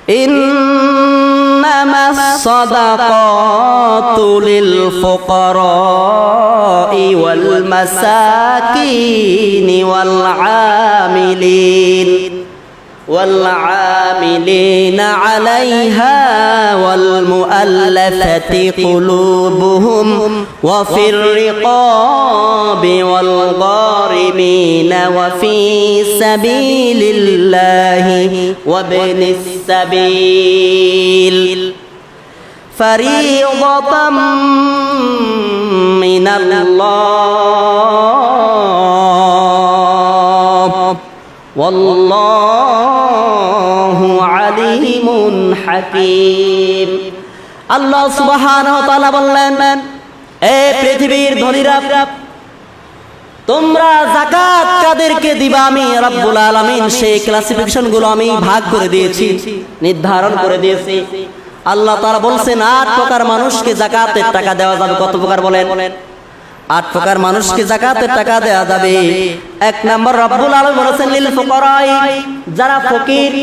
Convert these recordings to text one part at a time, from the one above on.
ইন্নামাস সাদাকাতু লিল ফুকারা'i ওয়াল মাসাকিনি ওয়াল عاملين عليها والمؤلفة قلوبهم وفي الرقاب والغارمين وفي سبيل الله وابن السبيل فريضة من الله ওয়াল্লাহু আলিমুন হাকীম। আল্লাহ সুবহানাহু ওয়া তাআলা বললেন, এ পৃথিবীর ধনীরা, তোমরা যাকাত কাদেরকে দিবা আমি রব্বুল আলামিন সেই ক্লাসিফিকেশন গুলো আমি ভাগ করে দিয়েছি, নির্ধারণ করে দিয়েছি। আল্লাহ তাআলা বলছেন ৮ প্রকার মানুষকে যাকাতের টাকা দেওয়া যাবে। কত প্রকার বলেন? ৮ প্রকার মানুষকে যাকাতের টাকা দেওয়া যাবে। ১ নম্বর রব্বুল আলামিন বলেছেন লিল ফুকারাই, যারা ফকির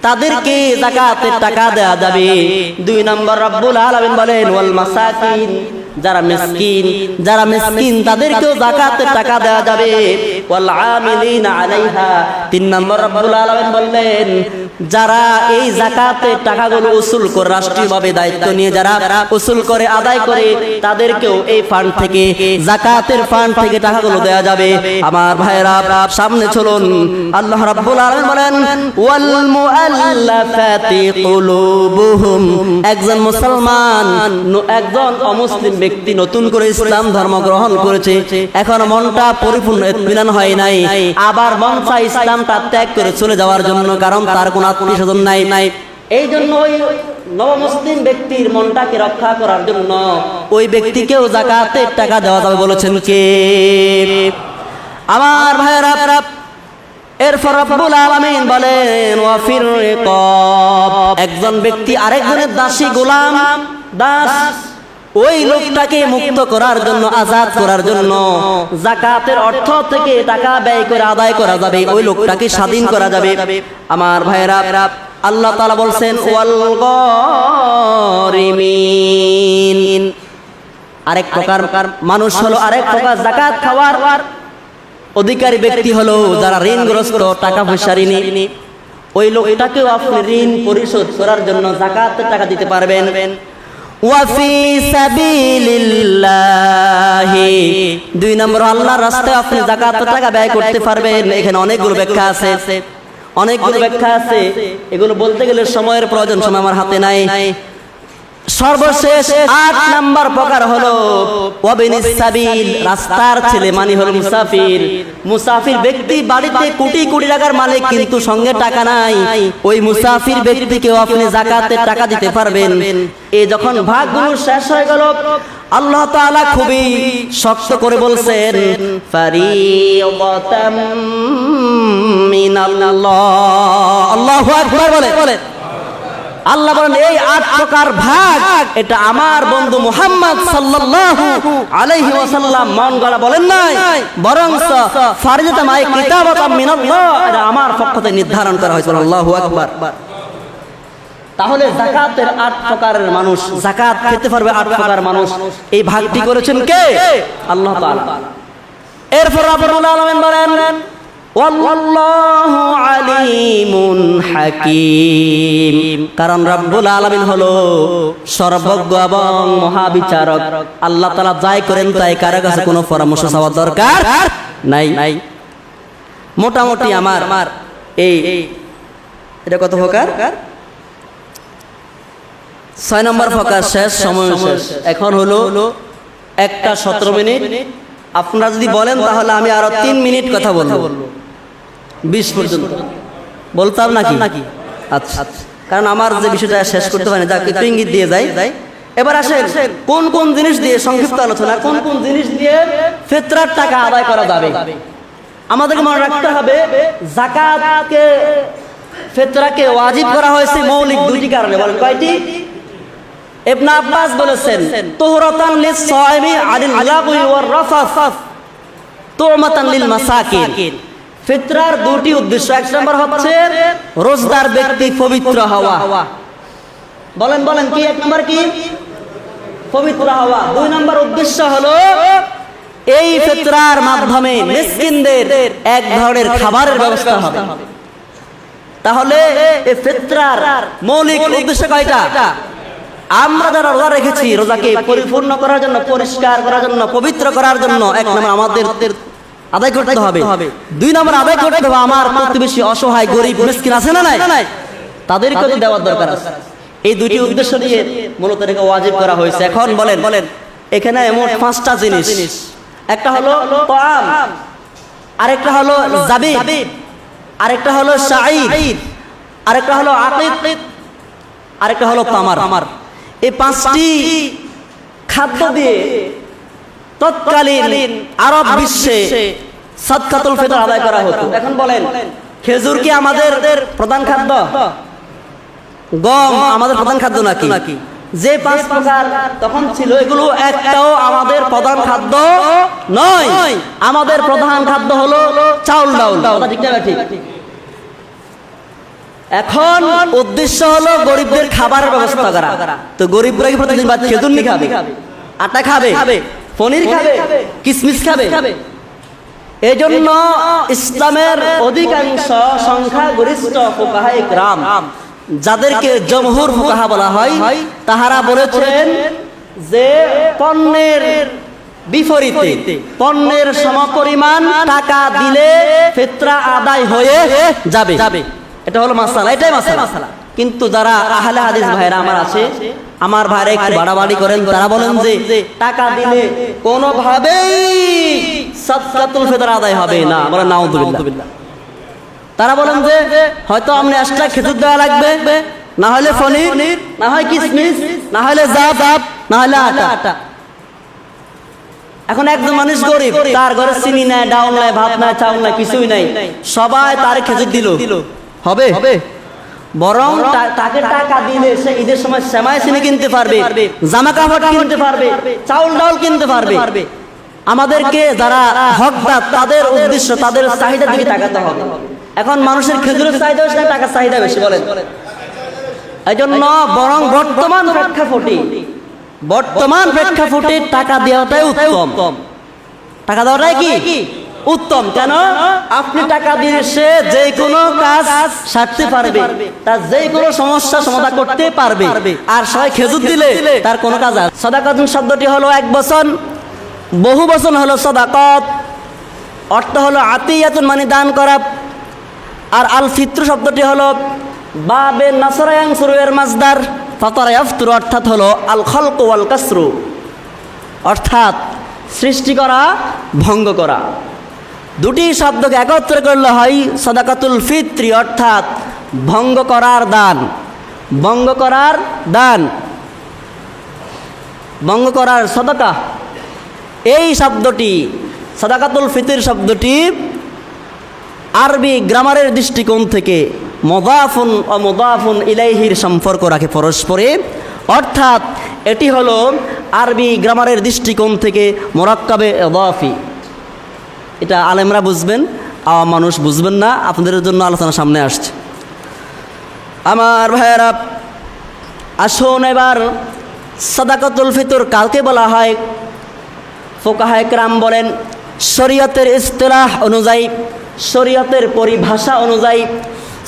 তাদেরকে যাকাতের টাকা দেওয়া যাবে। ২ নম্বর রব্বুল আলামিন বলেন ওয়াল মাসাকিন, যারা মিসকিন তাদেরকেও যাকাতের টাকা দেওয়া যাবে। ওয়াল আমিলিনা আলাইহা, ৩ নম্বর রব্বুল আলামিন বললেন যারা এই যাকাতের টাকাগুলো উসুল করে, রাষ্ট্রীয়ভাবে দায়িত্ব নিয়ে যারা উসুল করে আদায় করে, তাদেরকেও এই ফান্ড থেকে, যাকাতের ফান্ড থেকে টাকাগুলো দেওয়া যাবে। আমার ভাইরা সামনে চলুন। আল্লাহ রাব্বুল আলামিন বলেন ওয়াল মুআল্লাফাতি কুলুবুহুম, একজন মুসলমান, একজন অমুসলিম ব্যক্তি নতুন করে ইসলাম ধর্ম গ্রহণ করেছে, এখন মনটা পরিপূর্ণ ইতমিনান হয় নাই, আবার মন চায় ইসলামটা ত্যাগ করে চলে যাওয়ার জন্য, কারণ তার কোনো আত্মীয় স্বজন নাই। এই জন্য ওই নবমুসলিম ব্যক্তির মনটাকে রক্ষা করার জন্য ওই ব্যক্তিকেও যাকাতের টাকা দেওয়া যাবে বলেছেন কে? আমার ভাইরা, এরপর রব্বুল আলামিন বলেন ওয়া ফির রিকাব, একজন ব্যক্তি আরেকজনের দাসী, গোলাম, দাস, ওই লোকটাকে মুক্ত করার জন্য, আজাদ করার জন্য যাকাতের অর্থ থেকে টাকা ব্যয় করে আদায় করা যাবে, ওই লোকটাকে স্বাধীন করা যাবে। আমার ভাইরা, আল্লাহ তাআলা বলছেন ওয়াল গারিমিন, আরেক প্রকার মানুষ হলো, আরেক প্রকার যাকাত খাওয়ার অধিকারী ব্যক্তি হলো যারা ঋণগ্রস্ত, টাকা পয়সা ঋণী, ওই লোকটাকেও আপনি ঋণ পরিশোধ করার জন্য যাকাতের টাকা দিতে পারবেন। ওয়াফি সাবিলিল্লাহি, ২ নম্বর আল্লাহর রাস্তায় আপনি যাকাতের টাকা ব্যয় করতে পারবেন। এখানে অনেকগুলো ব্যাখ্যা আছে, এগুলো বলতে গেলে সময়ের প্রয়োজন, সময় আমার হাতে নাই। সর্বশেষ ৮ নম্বর প্রকার হলো ওয়াবিনিস সাবিল, রাস্তার ছেলে মানে হলো মুসাফির ব্যক্তি, বাড়িতে কোটি কোটি টাকার মালিক কিন্তু সঙ্গে টাকা নাই, ওই মুসাফির ব্যক্তিকেও আপনি যাকাতের টাকা দিতে পারবেন। এই যখন ভাগগুলো শেষ হয়ে গেল, আল্লাহ তাআলা খুবই শক্ত করে বলছেন ফারিদাতাম মিনাল্লাহ। আল্লাহু আকবার বলে। আল্লাহ বলেন এই ৮ প্রকার ভাগ, এটা আমার বন্ধু মুহাম্মদ সাল্লাল্লাহু আলাইহি ওয়াসাল্লাম মন গড়া বলেন নাই, বরং ফারিদাতাম আই কিতাবাতাম মিনাল্লাহ, এটা আমার পক্ষ থেকে নির্ধারণ করা হয়েছে। আল্লাহু আকবার। তাহলে যাকাতের ৮ প্রকারের মানুষ, যাকাত খেতে পারবে ৮ প্রকার মানুষ, এই ভাগটি করেছেন কে? আল্লাহ তাআলা। এরপর রব্বুল আলামিন বলেন ওয়াল্লাহু আলিমুন হাকীম, কারণ রব্বুল আলামিন হলো সর্বজ্ঞ এবং মহাবিচারক। আল্লাহ তাআলা যাই করেন তাই কারো কাছে কোনো পরামর্শ চাওয়ার দরকার নাই। মোটামুটি আমার এই এটা কত প্রকার? ৬ নম্বর প্রকার শেষ, সময় শেষ। এখন হলো ১টা ১৭ মিনিট। আপনারা যদি বলেন তাহলে আমি আরো 3 মিনিট কথা বলবো, 20 পর্যন্ত বলতাম নাকি? আচ্ছা, কারণ আমার যে বিষয়টা শেষ করতে পারি না, যাকে ইঙ্গিত দিয়ে যাই। এবার আসেন কোন কোন জিনিস দিয়ে, সংক্ষিপ্ত আলোচনা, কোন কোন জিনিস দিয়ে ফিতরার টাকা আদায় করা যাবে। আমাদেরকে মনে রাখতে হবে যাকাতকে, ফিতরাকে ওয়াজিব করা হয়েছে মৌলিক 2টি কারণে। বলেন কয়টি? ইবনে আব্বাস বলেছেন তুহরাতান লিস-সাইমি আনিল লাগwi ওয়ার রাফাস তুমাতান লিল মাসাকিন, ফিতরার দুটি উদ্দেশ্য। এক নম্বর হচ্ছে রোজদার ব্যক্তি পবিত্র হওয়া। বলেন বলেন কি এক নম্বর কি? পবিত্র হওয়া। দুই নম্বর উদ্দেশ্য হলো এই ফিতরার মাধ্যমে মিসকিনদের এক ধরনের খাবারের ব্যবস্থা হবে। তাহলে এই ফিতরার মৌলিক উদ্দেশ্য কয়টা? আমরা যারা রোজা রেখেছি, রোজাকে পরিপূর্ণ করার জন্য, পরিষ্কার করার জন্য, পবিত্র করার জন্য এক নম্বর আমাদের আদায় করতে হবে। দুই নম্বর আদায় করতে হবে আমার প্রতিবেশী অসহায় গরিব মিসকিন আছে না নাই, তাদেরকে তো দেওয়ার দরকার আছে। এই দুটি উদ্দেশ্য নিয়ে মূলত এটাকে ওয়াজিব করা হয়েছে। এখন বলেন এখানে মোট 5টা জিনিস। একটা হলো তাআম, আরেকটা হলো জাবিব, আরেকটা হলো শাঈর, আরেকটা হলো আকিক, আরেকটা হলো তামার। এই 5টি খাদ্য দিয়ে তৎকালীন আরব বিশ্বে সাদকাতুল ফিতর আদায় করা হতো। এখন বলেন খেজুর কি আমাদের প্রধান খাদ্য? গম আমাদের প্রধান খাদ্য নাকি? যে 5 প্রকার তখন ছিল এগুলো একটাও আমাদের প্রধান খাদ্য নয়। আমাদের প্রধান খাদ্য হলো চাউল ডাউল। ঠিক না ঠিক? এখন উদ্দেশ্য হলো গরিবদের খাবারের ব্যবস্থা করা। তো গরিবরা কি প্রতিদিন খেজুর নি খাবে, আটা খাবে, পনির খাবে, কিশমিশ খাবে? এই জন্য ইসলামের অধিকাংশ সংখ্যাগরিষ্ঠ ফুকাহায়ে কিরাম, যাদেরকে জমহুর ফুকাহা বলা হয়, তাহারা বলেছেন যে পণ্যের বিপরীতে পণ্যের সমপরিমাণ টাকা দিলে ফিতরা আদায় হয়ে যাবে। এটা হলো মাসালা, এটাই মাসালা। কিন্তু যারা আহলে হাদিস ভাইরা আমার আছে, আমার ভাইরা একটু বাড়াবাড়ি করেন। তারা বলেন যে টাকা দিলে কোনোভাবেই সাদকাতুল ফিতর আদায় হবে না। বলেন নাউযুবিল্লাহ। তারা বলেন যে হয়তো আপনি এক্সট্রা খেজুর দেওয়া লাগবে, না হলে পনির, না হয় কিশমিশ, না হলে জাব, না হলে আটা। এখন একজন মানুষ গরিব, তার ঘরে চিনি নাই, ডাউল নাই, ভাত নাই, চাউল নাই, কিছুই নাই, সবাই তার খেজুর দিল, হবে? বরং তাকে টাকা দিলে সে ঈদের সময় সেমাই চিনি কিনতে পারবে, জামা কাপড় কিনতে পারবে, চাউল ডাউল কিনতে পারবে। আমাদেরকে যারা হকদার তাদের উদ্দেশ্য, তাদের চাহিদার দিকে তাকাতে হবে। এখন মানুষের খেজুরের চাহিদা বেশি না টাকার চাহিদা বেশি? বলেন। এই জন্য বরং বর্তমান প্রেক্ষাপটে টাকা দেওয়াটাই উত্তম। টাকা দেওয়াটাই কি উত্তম। কেন? আপনি টাকা দিয়ে সে যে কোনো কাজ সারতে পারবে, তার যে কোনো সমস্যা সমাধান করতে পারবে। আর সবাই খেজুর দিলে তার কোনো কাজ আছে? সাদাকাত শব্দটি হলো এক বচন, বহু বচন হলো সাদাকাত, অর্থ হলো আতিয়াতুন মানে দান করা। আর আল ফিত্র শব্দটি হলো বাবে নাসরায়াং সুরুয়ের মাজদার, ফাতারা ইয়াফতুর অর্থাৎ হলো আল খালকু ওয়াল কাসরু, অর্থাৎ সৃষ্টি করা, ভঙ্গ করা। দুটি শব্দকে একত্র করলে হয় সাদাকাতুল ফিত্রি, অর্থাৎ ভঙ্গ করার দান, ভঙ্গ করার সাদাকা। এই শব্দটি সাদাকাতুল ফিতর শব্দটি আরবি গ্রামারের দৃষ্টিকোণ থেকে মুদাফুন ও মুদাফুন ইলাইহির সম্পর্ক রাখে পরস্পরে, অর্থাৎ এটি হলো আরবি গ্রামারের দৃষ্টিকোণ থেকে মুরাক্কাবে ইদাফি। এটা আলেমরা বুঝবেন, আওয়াম মানুষ বুঝবেন না। আপনাদের জন্য আলোচনা সামনে আসছে। আমার ভাইয়েরা, আসুন এবার সাদাকাতুল ফিতর কালকে বলা হয়? ফুকাহায়ে কিরাম বলেন শরীয়তের ইসতিলাহ অনুযায়ী, শরীয়তের পরিভাষা অনুযায়ী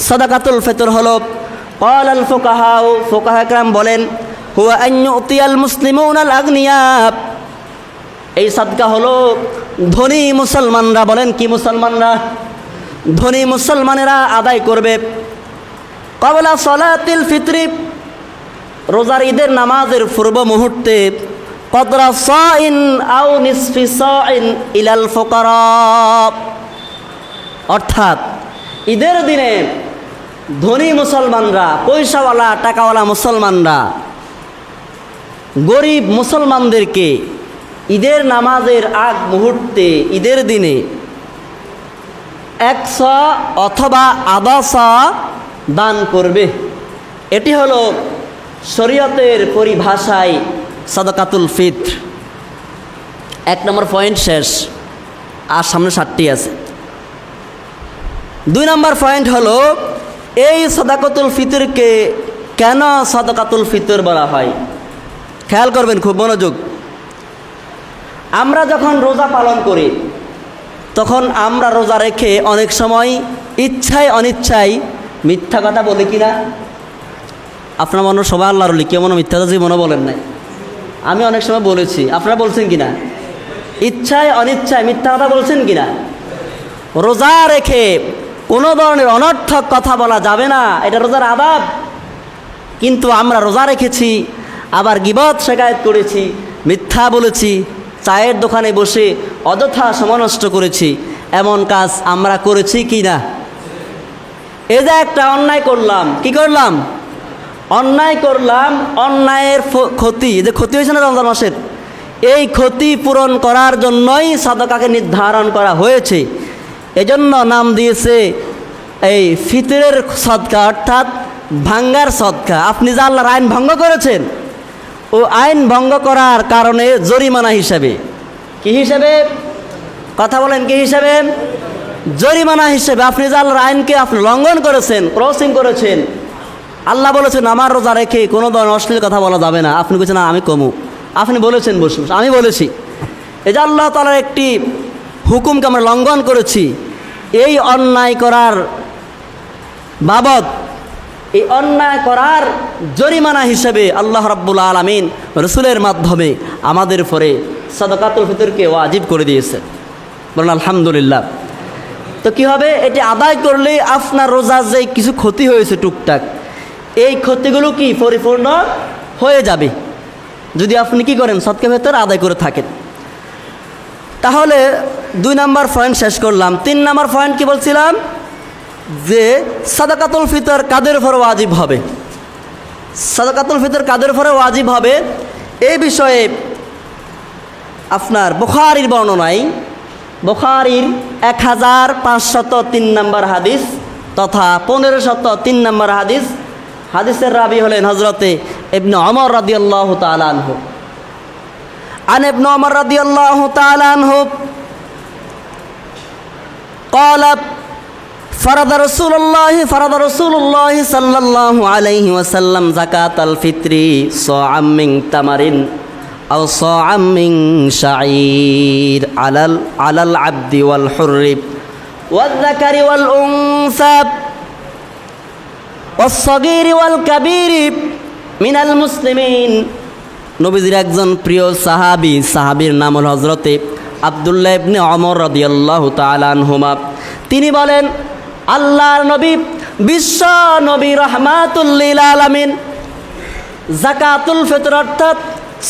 সাদাকাতুল ফিতর হলো ক্বালাল ফুকাহা, ফুকাহায়ে কিরাম বলেন হুয়া আন ইউতিয়াল মুসলিমুনাল আগনিয়া, এই সাদকা হলো ধনী মুসলমানরা, বলেন কি মুসলমানরা? ধনী মুসলমানেরা আদায় করবে ক্বাবলা সালাতিল ফিতরি, রোজার ঈদের নামাজের পূর্ব মুহূর্তে, কদরা সাইন আও নিসফি সাইন ইলাল ফুকারা, অর্থাৎ ঈদের দিনে ধনী মুসলমানরা, পয়সাওয়ালা টাকাওয়ালা মুসলমানরা গরিব মুসলমানদেরকে ঈদের নামাজের আগ মুহূর্তে, ঈদের দিনে 100 অথবা আধা সা দান করবে। এটি হলো শরীয়তের পরিভাষায় সাদাকাতুল ফিতর। 1 নম্বর পয়েন্ট শেষ, আর সামনে 7টি আছে। 2 নম্বর পয়েন্ট হলো এই সাদাকাতুল ফিতরকে কেন সাদাকাতুল ফিতর বলা হয়। খেয়াল করবেন, খুব মনোযোগ। আমরা যখন রোজা পালন করি তখন আমরা রোজা রেখে অনেক সময় ইচ্ছায় অনিচ্ছায় মিথ্যা কথা বলি কিনা? আপনার মনে সবাই আল্লাহর ওলি, কেউ মনে মিথ্যা কথা জীবনও বলেন নাই। আমি অনেক সময় বলেছি, আপনারা বলছেন কিনা? ইচ্ছায় অনিচ্ছায় মিথ্যা কথা বলছেন কিনা? রোজা রেখে কোনো ধরনের অনর্থক কথা বলা যাবে না, এটা রোজার আদাব। কিন্তু আমরা রোজা রেখেছি, আবার গীবত শেকায়েত করেছি, মিথ্যা বলেছি, চায়ের দোকানে বসে অযথা সময় নষ্ট করেছি। এমন কাজ আমরা করেছি কি না? এই যে একটা অন্যায় করলাম, কি করলাম? অন্যায় করলাম। অন্যায়ের ক্ষতি, যে ক্ষতি হয়েছে না রমজান মাসের, এই ক্ষতি পূরণ করার জন্যই সাদাকাকে নির্ধারণ করা হয়েছে। এজন্য নাম দিয়েছে এই ফিতরের সদকা, অর্থাৎ ভাঙ্গার সদকা। আপনি যে আল্লাহর আইন ভঙ্গ করেছেন, ও আইন ভঙ্গ করার কারণে জরিমানা হিসাবে, কি হিসাবে? কথা বলেন, কি হিসাবে? জরিমানা হিসেবে। আপনি যে আল্লাহর আইনকে আপনি লঙ্ঘন করেছেন, ক্রসিং করেছেন। আল্লাহ বলেছেন আমার রোজা রেখে কোনো ধরনের অশ্লীল কথা বলা যাবে না। আপনি বলছেন আমি কমু, আপনি বলেছেন বসু, আমি বলেছি। এই যে আল্লাহ তাআলার একটি হুকুমকে আমরা লঙ্ঘন করেছি, এই অন্যায় করার বাবদ, এই অন্যায় করার জরিমানা হিসেবে আল্লাহ রাব্বুল আলামিন রসুলের মাধ্যমে আমাদের উপরে সাদাকাতুল ফিতরকে ওয়াজিব করে দিয়েছে। বলুন আলহামদুলিল্লাহ। তো কি হবে? এটি আদায় করলে আপনার রোজার যে কিছু ক্ষতি হয়েছে টুকটাক, এই ক্ষতিগুলো কি পরিপূর্ণ হয়ে যাবে যদি আপনি কি করেন? সদকা ফিতর আদায় করে থাকেন। তাহলে 2 নম্বর পয়েন্ট শেষ করলাম। 3 নম্বর পয়েন্ট কি বলছিলাম? যে সাদাকাতুল ফিতর কাদের উপর ওয়াজিব হবে? সাদাকাতুল ফিতর কাদের উপরে ওয়াজিব হবে এই বিষয়ে আপনার বুখারীর বর্ণনায়, বুখারীর 1503 নম্বর হাদিস তথা 1503 নম্বর হাদিস, হাদিসের রাবি হলেন হযরতে ইবনে ওমর রাদিয়াল্লাহু তাআলা আনহু। আন ইবনে ওমর রাদিয়াল্লাহু তাআলা আনহু قال فرض رسول الله صلى الله عليه وسلم زكاة الفطر صاعا من تمر أو صاعا من شعير على العبد والحر والذكر والأنثى والصغير والكبير من المسلمين। নবীজির একজন প্রিয় সাহাবীর নাম হল হযরতে আব্দুল্লাহ ইবনে ওমর রাদিয়াল্লাহু তাআলা আনহুমা। তিনি বলেন, আল্লাহর নবী, বিশ্ব নবী রাহমাতুল লিল আলামিন, যাকাতুল ফিতর অর্থাৎ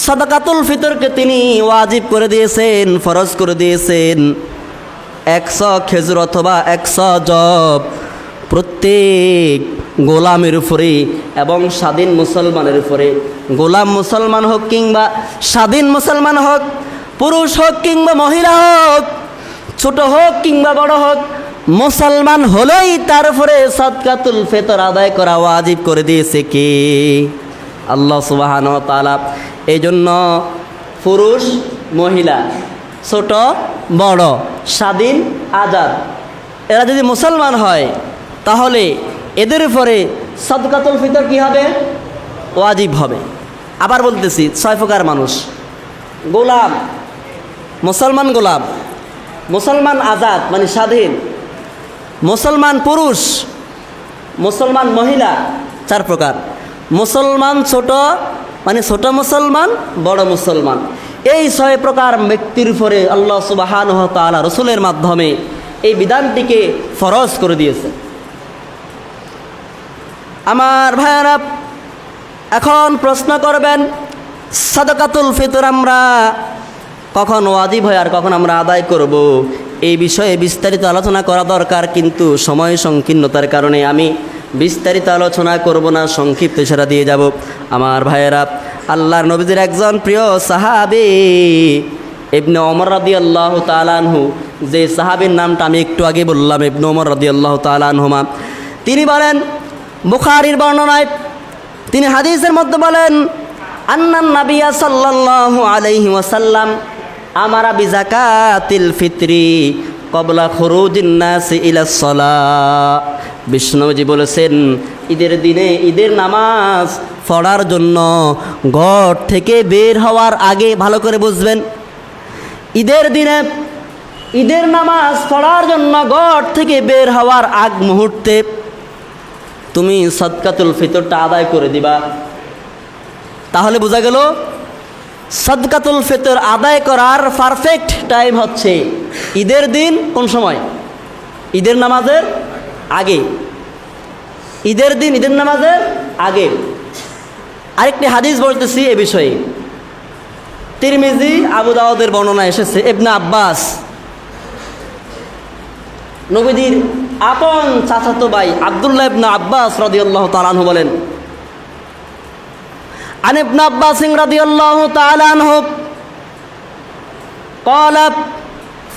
সাদাকাতুল ফিতরকে তিনি ওয়াজিব করে দিয়েছেন, ফরজ করে দিয়েছেন। 100 খেজুর অথবা 100 জব প্রত্যেক গোলামের উপরে এবং স্বাধীন মুসলমানের উপরে। গোলাম মুসলমান হোক কিংবা স্বাধীন মুসলমান হোক, পুরুষ হোক কিংবা মহিলা হোক, ছোট হোক কিংবা বড় হোক, মুসলমান হলেই তার উপরে সাদকাতুল ফিতর আদায় করা ওয়াজিব করে দিয়েছে কে? আল্লাহ সুবহানাহু ওয়া তাআলা। এই জন্য পুরুষ মহিলা, ছোট বড়, স্বাধীন আজাদ, এরা যদি মুসলমান হয় তাহলে এদের উপরে সাদকাতুল ফিতর কি হবে? ওয়াজিব হবে। আবার বলতেছি, 6 প্রকার মানুষ: গোলাম, মুসলমান গোলাম, মুসলমান আজাদ মানে স্বাধীন, মুসলমান পুরুষ, মুসলমান মহিলা, 4 প্রকার। মুসলমান ছোট মানে ছোট মুসলমান, বড় মুসলমান, এই 6 প্রকার ব্যক্তির উপরে আল্লাহ সুবহানাহু ওয়া তাআলা রসুলের মাধ্যমে এই বিধানটিকে ফরজ করে দিয়েছে। আমার ভাইয়েরা, এখন প্রশ্ন করবেন, সাদাকাতুল ফিতর আমরা কখন ওয়াজিব হয় আর কখন আমরা আদায় করব, এই বিষয়ে বিস্তারিত আলোচনা করা দরকার, কিন্তু সময় সংকীর্ণতার কারণে আমি বিস্তারিত আলোচনা করব না, সংক্ষিপ্ত ইশারা দিয়ে যাব। আমার ভাইয়েরা, আল্লাহর নবীর একজন প্রিয় সাহাবী ইবনে ওমর রাদিয়াল্লাহু তাআলা আনহু, যে সাহাবীর নামটা আমি একটু আগে বললাম, ইবনে ওমর রাদিয়াল্লাহু তাআলা আনহুমা, তিনি বলেন, বুখারীর বর্ণনায় তিনি হাদিসের মধ্যে বলেন, আন্নান নাবিয়্যা সাল্লাল্লাহু আলাইহি ওয়াসাল্লাম আমারা বিযাকাতিল ফিতরি ক্বাবলা খুরুজিন নাসি ইলাস সালাহ। বিষ্ণুজি বলেছেন ঈদের দিনে ঈদের নামাজ পড়ার জন্য ঘর থেকে বের হওয়ার আগে, ভালো করে বুঝবেন, ঈদের দিনে ঈদের নামাজ পড়ার জন্য ঘর থেকে বের হওয়ার আগ মুহূর্তে তুমি সদকাতুল ফিতরটা আদায় করে দিবা। তাহলে বোঝা গেল সদকাতুল ফিতর আদায় করার পারফেক্ট টাইম হচ্ছে ঈদের দিন। কোন সময়? ঈদের নামাজের আগে। ঈদের দিন ঈদের নামাজের আগে। আরেকটি হাদিস বলতেছি এ বিষয়ে। তিরমিজি, আবু দাউদের বর্ণনা এসেছে, ইবনে আব্বাস নবীজির আপন চাচাতো ভাই আব্দুল্লাহ ইবনে আব্বাস রাদিয়াল্লাহু তাআলা আনহু বলেন, আন ইবনে আব্বাস রাদিয়াল্লাহু তাআলা আনহু قال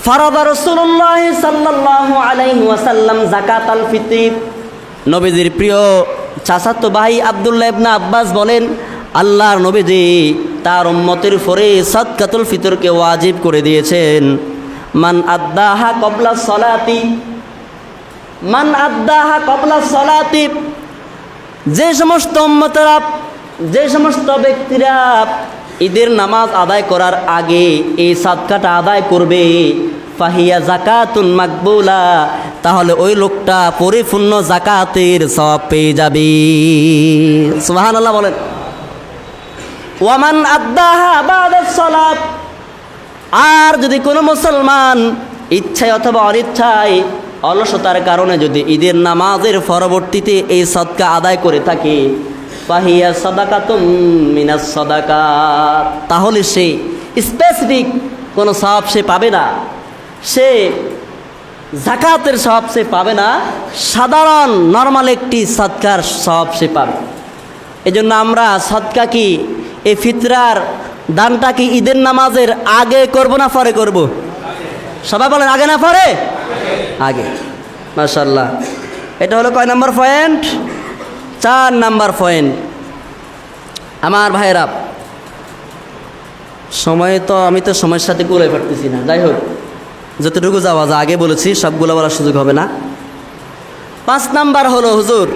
فرض رسول الله صلى الله عليه وسلم زكاة الفطر। নবীজির প্রিয় চাচাতো ভাই আব্দুল্লাহ ইবনে আব্বাস বলেন, আল্লাহর নবীজি তার উম্মতের উপরে সদকাতুল ফিতরকে ওয়াজিব করে দিয়েছেন। মান আদ্দাহা ক্বাবলা সলাতি, মান আদ্দাহা ক্বাবলা সলাতি, যে সমস্ত উম্মতেরা, যে সমস্ত ব্যক্তিরা ঈদের নামাজ আদায় করার আগে এই সাদকাটা আদায় করবে, ফাহিয়া জাকাতুন মাকবুলা, তাহলে ওই লোকটা পরিপূর্ণ জাকাতের সওয়াব পেয়ে যাবে। সুবহানাল্লাহ বলেন। ওয়ামান আদ্দাহা বাদাস সালাত, আর যদি কোনো মুসলমান ইচ্ছায় অথবা অনিচ্ছায় অলসতার কারণে যদি ঈদের নামাজের পরবর্তীতে এই সদকা আদায় করে থাকে, ফাহিয়া সাদাকাতুম মিনাস সাদাকাত, তাহলে সে স্পেসিফিক কোনো সওয়াব সে পাবে না, সে জাকাতের সওয়াব সে পাবে না, সাধারণ নর্মাল একটি সদকার সওয়াব সে পাবে। এজন্য আমরা সদকা কি, এই ফিতরার দানটা কি ঈদের নামাজের আগে করব না পরে করব? সবাই বলেন আগে না পরে? আগে। মাশাআল্লাহ। এটা হলো কয় নাম্বার পয়েন্ট? 4 number point. আমার ভাইরা, সময় তো আমি তো সময়ের সাথে কুলাই পারতেছি না, যাই হোক যতটুকু যাওয়া যা আগে বলেছি সবগুলো বলার সুযোগ হবে না। 5 নাম্বার হলো, হুজুর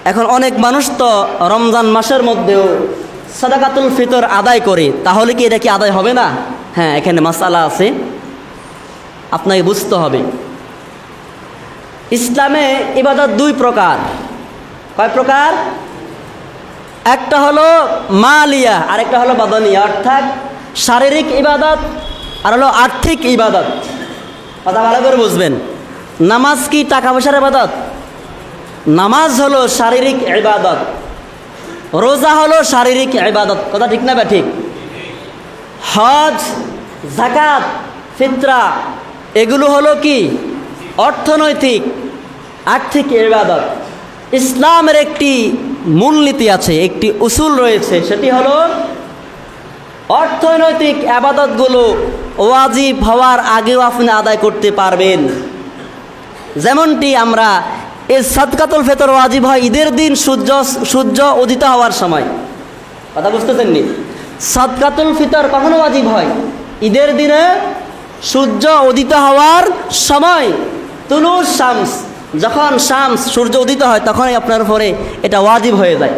এখন অনেক মানুষ তো রমজান মাসের মধ্যেও সাদাকাতুল ফিতর আদায় করে, তাহলে কি এটা কি আদায় হবে না? হ্যাঁ, এখানে মাসালা আছে, আপনাকে বুঝতে হবে। ইসলামে ইবাদত 2 প্রকার। কয় প্রকার? একটা হলো মালিয়া, আরেকটা হলো বাদানিয়া, অর্থাৎ শারীরিক ইবাদত আর হলো আর্থিক ইবাদত। কথা ভালো করে বুঝবেন। নামাজ কি টাকা পয়সার ইবাদত? নামাজ হলো শারীরিক ইবাদত, রোজা হলো শারীরিক ইবাদত। কথা ঠিক না? বা ঠিক। হজ, যাকাত, ফিতরা এগুলো হলো কি? অর্থনৈতিক আর্থিক ইবাদত। ইসলামের একটি মূলনীতি আছে, একটি উসুল রয়েছে, সেটি হলো অর্থনৈতিক ইবাদতগুলো ওয়াজিব হওয়ার আগেও আপনি আদায় করতে পারবেন। যেমনটি আমরা এই সাদকাতুল ফিতর ওয়াজিব হয় ঈদের দিন সূর্য উদিত হওয়ার সময়। কথা বুঝতেছেন নি? সাদকাতুল ফিতর কখনো ওয়াজিব হয়? ঈদের দিনে সূর্য উদিত হওয়ার সময়, তুলুস শামস, যখন শামস সূর্য উদিত হয় তখনই আপনার উপরে এটা ওয়াজিব হয়ে যায়।